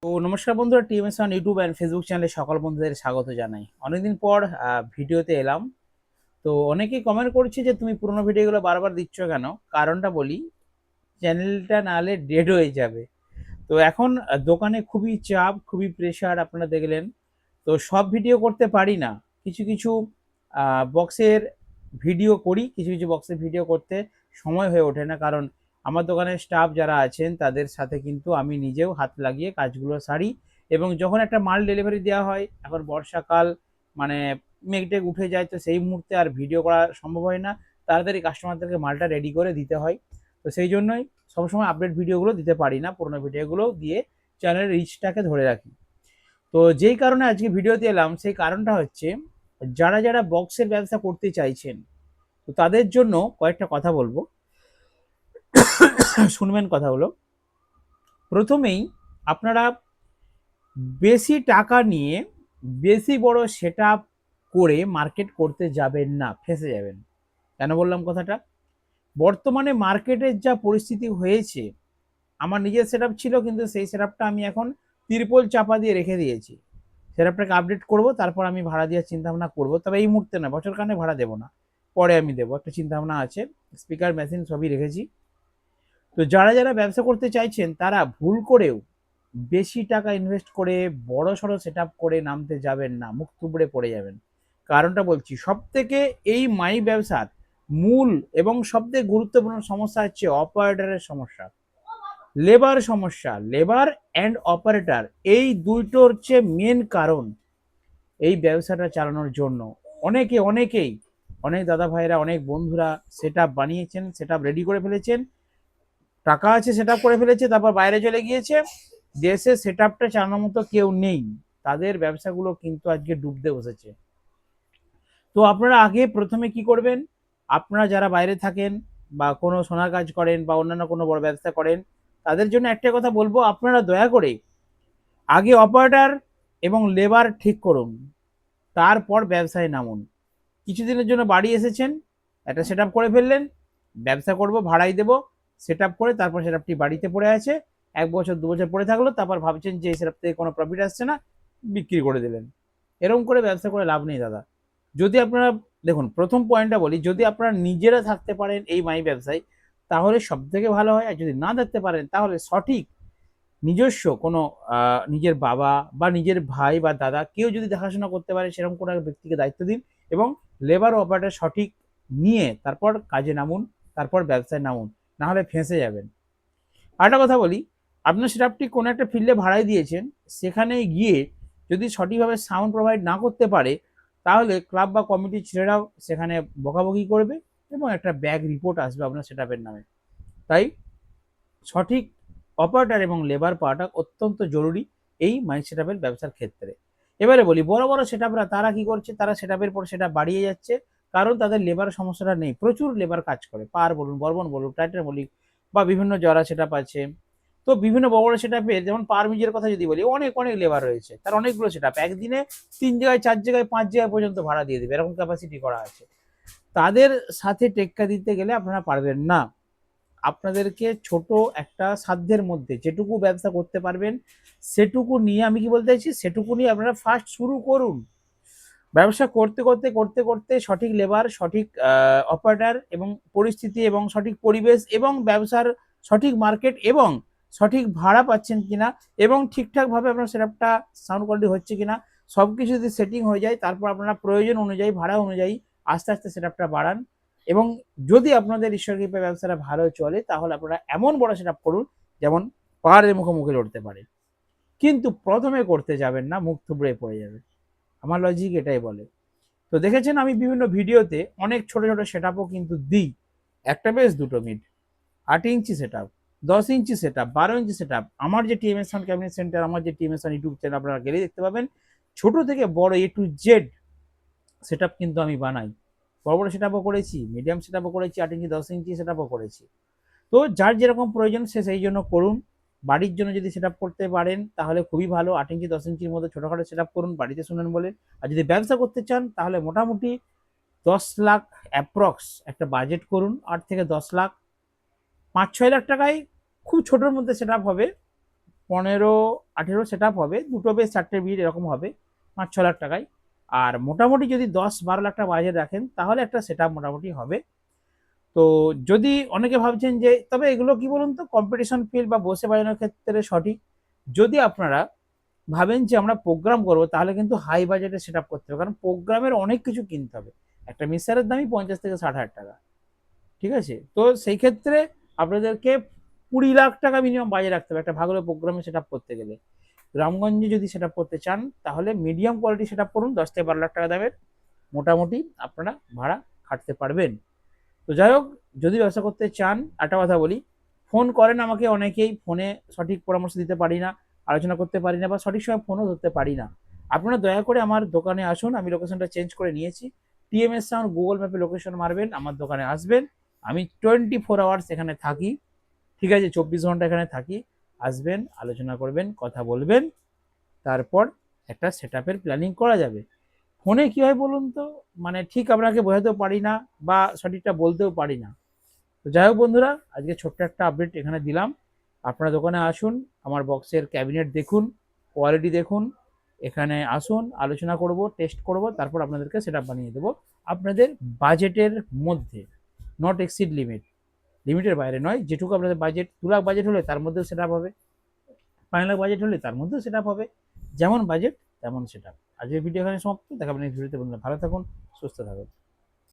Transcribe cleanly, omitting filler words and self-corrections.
তো নমস্কার বন্ধুরা, টিএমএস1 ইউটিউব অ্যান্ড ফেসবুক চ্যানেলে সকল বন্ধুদের স্বাগত জানাই। অনেকদিন পর ভিডিওতে এলাম। তো অনেকেই কমেন্ট করছে যে তুমি পুরোনো ভিডিওগুলো বারবার দিচ্ছ কেন। কারণটা বলি, চ্যানেলটা নাহলে ডেড হয়ে যাবে। তো এখন দোকানে খুবই চাপ, খুবই প্রেশার, আপনারা দেখলেন। তো সব ভিডিও করতে পারি না। কিছু কিছু বক্সের ভিডিও করি, কিছু কিছু বক্সের ভিডিও করতে সময় হয়ে ওঠে না, কারণ আমার দোকানের স্টাফ যারা আছেন তাদের সাথে কিন্তু আমি নিজেও হাত লাগিয়ে কাজগুলো সারি। এবং যখন একটা মাল ডেলিভারি দেওয়া হয়, এখন বর্ষাকাল, মানে মেঘটেঘ উঠে যায়, তো সেই মুহূর্তে আর ভিডিও করা সম্ভব হয় না। তাড়াতাড়ি কাস্টমারদেরকে মালটা রেডি করে দিতে হয়। তো সেই জন্যই সবসময় আপডেট ভিডিওগুলো দিতে পারি না, পুরোনো ভিডিওগুলো দিয়ে চ্যানেলের রিচটাকে ধরে রাখি। তো যেই কারণে আজকে ভিডিওতে এলাম, সেই কারণটা হচ্ছে, যারা যারা বক্সের ব্যবসা করতে চাইছেন, তো তাদের জন্য কয়েকটা কথা বলবো। শুনবেন কথাগুলো। প্রথমেই, আপনারা বেশি টাকা নিয়ে বেশি বড় সেট আপ করে মার্কেট করতে যাবেন না, ফেঁসে যাবেন। কেন বললাম কথাটা? বর্তমানে মার্কেটের যা পরিস্থিতি হয়েছে, আমার নিজের সেট ছিল, কিন্তু সেই সেট আমি এখন তিরপল চাপা দিয়ে রেখে দিয়েছি। সেট আপডেট করবো, তারপর আমি ভাড়া দেওয়ার চিন্তা ভাবনা করবো। তবে এই মুহূর্তে না, বছর কানে ভাড়া দেবো না, পরে আমি দেবো, একটা চিন্তা ভাবনা আছে। স্পিকার মেশিন সবই রেখেছি। তো যারা যারা ব্যবসা করতে চাইছেন, তারা ভুল করেও বেশি টাকা ইনভেস্ট করে বড় সড়ো সেট করে নামতে যাবেন না, মুখ থুবড়ে পড়ে যাবেন। কারণটা বলছি, সব থেকে এই মাই ব্যবসার মূল এবং সবথেকে গুরুত্বপূর্ণ সমস্যা হচ্ছে অপারেটরের সমস্যা, লেবার সমস্যা। লেবার অ্যান্ড অপারেটর, এই দুইটো হচ্ছে মেন কারণ এই ব্যবসাটা চালানোর জন্য। অনেকেই, অনেক দাদা ভাইরা, অনেক বন্ধুরা সেট বানিয়েছেন, সেট রেডি করে ফেলেছেন, টাকা আছে, সেট করে ফেলেছে, তারপর বাইরে চলে গিয়েছে। দেশে সেট চালানোর মতো কেউ নেই, তাদের ব্যবসাগুলো কিন্তু আজকে ডুবতে বসেছে। তো আপনারা আগে প্রথমে কি করবেন, আপনারা যারা বাইরে থাকেন বা কোনো সোনার কাজ করেন বা অন্যান্য কোনো বড় ব্যবসা করেন, তাদের জন্য একটা কথা বলবো, আপনারা দয়া করে আগে অপারেটর এবং লেবার ঠিক করুন, তারপর ব্যবসায় নামুন। কিছুদিনের জন্য বাড়ি এসেছেন, একটা সেট করে ফেললেন, ব্যবসা করব, ভাড়াই দেবো, সেট করে তারপর সেট বাড়িতে পড়ে আছে, 1 বছর 2 বছর পড়ে থাকলো, তারপর ভাবছেন যে এই সেট থেকে কোনো প্রফিট আসছে না, বিক্রি করে দিলেন। এরকম করে ব্যবসা করে লাভ নেই দাদা। যদি আপনারা, দেখুন প্রথম পয়েন্টটা বলি, যদি আপনারা নিজেরা থাকতে পারেন এই মাই ব্যবসায়, তাহলে সব থেকে ভালো হয়। আর যদি না থাকতে পারেন, তাহলে সঠিক নিজস্ব কোনো নিজের বাবা বা নিজের ভাই বা দাদা কেউ যদি দেখাশোনা করতে পারে, সেরকম কোনো এক ব্যক্তিকে দায়িত্ব দিন এবং লেবার ও অপারেটর সঠিক নিয়ে তারপর কাজে নামুন, তারপর ব্যবসায় নামুন, না হলে ফেঁসে যাবেন। আরেকটা কথা বলি, আপনার সেটআপটি কোনো একটা ফিল্ডে ভাড়ায় দিয়েছেন, সেখানে গিয়ে যদি সঠিকভাবে সাউন্ড প্রোভাইড না করতে পারে, তাহলে ক্লাব বা কমিটির ছেলেরাও সেখানে বকাবকি করবে এবং একটা ব্যাগ রিপোর্ট আসবে আপনার সেটআপের নামে। তাই সঠিক অপারেটর এবং লেবার পাওয়াটা অত্যন্ত জরুরি এই মাই সেটআপের ব্যবসার ক্ষেত্রে। এবারে বলি, বড় বড় সেটআপরা তারা কি করছে, তারা সেটআপের পর সেটা বাড়িয়ে যাচ্ছে, কারণ তাদের লেবার সমস্যাটা নেই। প্রচুর লেবার কাজ করে, পার বলুন, বর্বন বলুন, টাইটার বলি, বা বিভিন্ন জরা সেটআপ আছে। তো বিভিন্ন বড় বড় সেটআপের, যেমন পারমিজের কথা যদি বলি, অনেক অনেক লেবার রয়েছে, তার অনেকগুলো সেটআপ, একদিনে 3 জায়গায় 4 জায়গায় 5 জায়গায় পর্যন্ত ভাড়া দিয়ে দেবে, এরকম ক্যাপাসিটি করা আছে। তাদের সাথে টেক্কা দিতে গেলে আপনারা পারবেন না। আপনাদেরকে ছোট একটা সাধ্যের মধ্যে যেটুকু ব্যবসা করতে পারবেন সেটুকু নিয়ে, আমি কি বলতে চাইছি, সেটুকু নিয়ে আপনারা ফার্স্ট শুরু করুন। ব্যবসা করতে করতে করতে করতে সঠিক লেবার, সঠিক অপারেটর এবং পরিস্থিতি এবং সঠিক পরিবেশ এবং ব্যবসার সঠিক মার্কেট এবং সঠিক ভাড়া পাচ্ছেন কিনা এবং ঠিকঠাকভাবে আপনার সেটআপটা সাউন্ড কোয়ালিটি হচ্ছে কিনা, সব কিছু যদি সেটিং হয়ে যায়, তারপর আপনারা প্রয়োজন অনুযায়ী, ভাড়া অনুযায়ী আস্তে আস্তে সেটআপটা বাড়ান। এবং যদি আপনাদের ঈশ্বর কৃপায় ব্যবসাটা ভালো চলে, তাহলে আপনারা এমন বড় সেটআপ করুন যেমন পাহাড়ের মুখোমুখি লড়তে পারে। কিন্তু প্রথমে করতে যাবেন না, মুখ থুবড়ে পড়ে যাবে। আমার লজিক এটাই বলে। তো দেখেছেন আমি বিভিন্ন ভিডিওতে অনেক ছোট ছোট সেটআপও কিন্তু দিই, একটা বেশ দুটো মিড, 8 ইঞ্চি সেটআপ, 10 ইঞ্চি সেটআপ, 12 ইঞ্চি সেটআপ। আমার যে টিএমএস ক্যাবিনেট সেন্টার, আমার যে টিএমএস ইউটিউব চ্যানেল, আপনারা গেলে দেখতে পাবেন, ছোট থেকে বড় এ টু জেড সেটআপ কিন্তু আমি বানাই। বড় বড় সেটআপও করেছি, মিডিয়াম সেটআপও করেছি, 8 ইঞ্চি 10 ইঞ্চি সেটআপও করেছি। তো যার যেরকম প্রয়োজন সে সেই জন্য করুন। বাড়ির জন্য যদি সেটআপ করতে পারেন তাহলে খুবই ভালো, 8 ইঞ্চি 10 ইঞ্চির মধ্যে ছোটোখাটো সেটআপ করুন, বাড়িতে শুনেন বলে। আর যদি ব্যবসা করতে চান, তাহলে মোটামুটি 10 লাখ অ্যাপ্রক্স একটা বাজেট করুন, 8 থেকে 10 লাখ, 5-6 লাখ টাকায় খুব ছোটোর মধ্যে সেটআপ হবে। 15-18 সেট আপ হবে, 2টো বেস 4টে বিট এরকম হবে 5-6 লাখ টাকায়। আর মোটামুটি যদি 10-12 লাখ টাকা বাজেট রাখেন তাহলে একটা সেট আপ মোটামুটি হবে। তো যদি অনেকে ভাবছেন যে, তবে এগুলো কি বলুন তো, কম্পিটিশন ফিল্ড বা বসে বাজানোর ক্ষেত্রে সঠিক। যদি আপনারা ভাবেন যে আমরা প্রোগ্রাম করবো, তাহলে কিন্তু হাই বাজেটে সেট আপ করতে হবে, কারণ প্রোগ্রামের অনেক কিছু কিনতে হবে। একটা মিক্সারের দামই 50 থেকে 60 হাজার টাকা, ঠিক আছে? তো সেই ক্ষেত্রে আপনাদেরকে 20 লাখ টাকা মিনিমাম বাজেট রাখতে হবে একটা ভালো প্রোগ্রামে সেট আপ করতে গেলে। গ্রামগঞ্জে যদি সেট আপ করতে চান তাহলে মিডিয়াম কোয়ালিটি সেট আপ করুন, 10 থেকে 12 লাখ টাকা দামের, মোটামুটি আপনারা ভাড়া খাটতে পারবেন। তো যাই হোক, যদি ব্যবসা করতে চান, একটা কথা বলি, ফোন করেন আমাকে অনেকেই, ফোনে সঠিক পরামর্শ দিতে পারি না, আলোচনা করতে পারি না, বা সঠিক সময় ফোনও ধরতে পারি না। আপনারা দয়া করে আমার দোকানে আসুন, আমি লোকেশনটা চেঞ্জ করে নিয়েছি। টিএমএস সাউন্ড গুগল ম্যাপে লোকেশন মারবেন, আমার দোকানে আসবেন। আমি 24 আওয়ার্স এখানে থাকি, ঠিক আছে? 24 ঘন্টা এখানে থাকি। আসবেন, আলোচনা করবেন, কথা বলবেন, তারপর একটা সেট আপের প্ল্যানিং করা যাবে। ফোনে কি হয় বলুন তো, মানে ঠিক আপনাকে বোঝাতেও পারি না বা সঠিকটা বলতেও পারি না। তো যাই হোক বন্ধুরা, আজকে ছোট্ট একটা আপডেট এখানে দিলাম। আপনারা দোকানে আসুন, আমার বক্সের ক্যাবিনেট দেখুন, কোয়ালিটি দেখুন, এখানে আসুন, আলোচনা করব, টেস্ট করব, তারপর আপনাদেরকে সেট আপ বানিয়ে দেবো আপনাদের বাজেটের মধ্যে। নট এক্সিড লিমিট, লিমিটের বাইরে নয়। যেটুকু আপনাদের বাজেট, 2 লাখ বাজেট হলে তার মধ্যেও সেট আপ হবে, 5 লাখ বাজেট হলে তার মধ্যেও সেট আপ হবে। যেমন বাজেট তেমন সেট আপ। আজকের ভিডিও এখানে সমাপ্ত, দেখাবেন নেক্সট ভিডিওতে। বন্ধুরা ভালো থাকুন, সুস্থ থাকুন।